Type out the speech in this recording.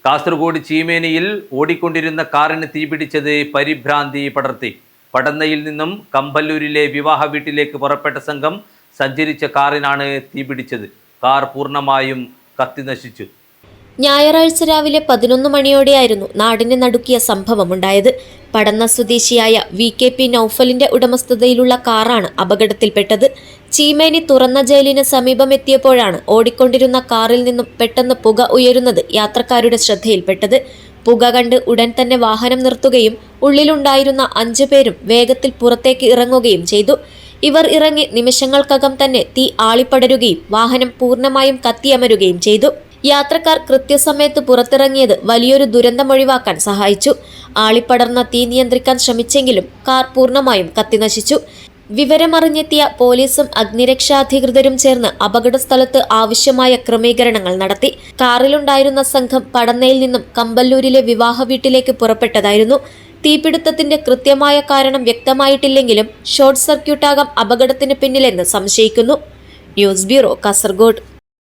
കാസർഗോഡ് ചീമേനിയിൽ ഓടിക്കൊണ്ടിരുന്ന കാറിന് തീപിടിച്ചത് പരിഭ്രാന്തി പടർത്തി. പടന്നയിൽ നിന്നും കമ്പല്ലൂരിലെ വിവാഹ വീട്ടിലേക്ക് പുറപ്പെട്ട സംഘം സഞ്ചരിച്ച കാറിനാണ് തീപിടിച്ചത്. കാർ പൂർണ്ണമായും കത്തിനശിച്ചു. ഞായറാഴ്ച രാവിലെ 11 മണിയോടെയായിരുന്നു നാടിനെ നടുക്കിയ സംഭവമുണ്ടായത്. പടന്ന സ്വദേശിയായ VKP നൌഫലിന്റെ ഉടമസ്ഥതയിലുള്ള കാറാണ് അപകടത്തിൽപ്പെട്ടത്. ചീമേനി തുറന്ന ജയിലിന് സമീപം എത്തിയപ്പോഴാണ് ഓടിക്കൊണ്ടിരുന്ന കാറിൽ നിന്നും പെട്ടെന്ന് പുക ഉയരുന്നത് യാത്രക്കാരുടെ ശ്രദ്ധയിൽപ്പെട്ടത്. പുക കണ്ട് ഉടൻ തന്നെ വാഹനം നിർത്തുകയും ഉള്ളിലുണ്ടായിരുന്ന 5 പേരും വേഗത്തിൽ പുറത്തേക്ക് ഇറങ്ങുകയും ചെയ്തു. ഇവർ ഇറങ്ങി നിമിഷങ്ങൾക്കകം തന്നെ തീ ആളിപ്പടരുകയും വാഹനം പൂർണ്ണമായും കത്തിയമരുകയും ചെയ്തു. യാത്രക്കാർ കൃത്യസമയത്ത് പുറത്തിറങ്ങിയത് വലിയൊരു ദുരന്തമൊഴിവാക്കാൻ സഹായിച്ചു. ആളിപ്പടർന്ന തീ നിയന്ത്രിക്കാൻ ശ്രമിച്ചെങ്കിലും കാർ പൂർണ്ണമായും കത്തിനശിച്ചു. വിവരമറിഞ്ഞെത്തിയ പോലീസും അഗ്നിരക്ഷാധികൃതരും ചേർന്ന് അപകട സ്ഥലത്ത് ആവശ്യമായ ക്രമീകരണങ്ങൾ നടത്തി. കാറിലുണ്ടായിരുന്ന സംഘം പടന്നയിൽ നിന്നും കമ്പല്ലൂരിലെ വിവാഹ വീട്ടിലേക്ക് പുറപ്പെട്ടതായിരുന്നു. തീപിടുത്തത്തിന്റെ കൃത്യമായ കാരണം വ്യക്തമായിട്ടില്ലെങ്കിലും ഷോർട്ട് സർക്യൂട്ടാകാം അപകടത്തിന് പിന്നിലെന്ന് സംശയിക്കുന്നു. News bureau, Kasaragod.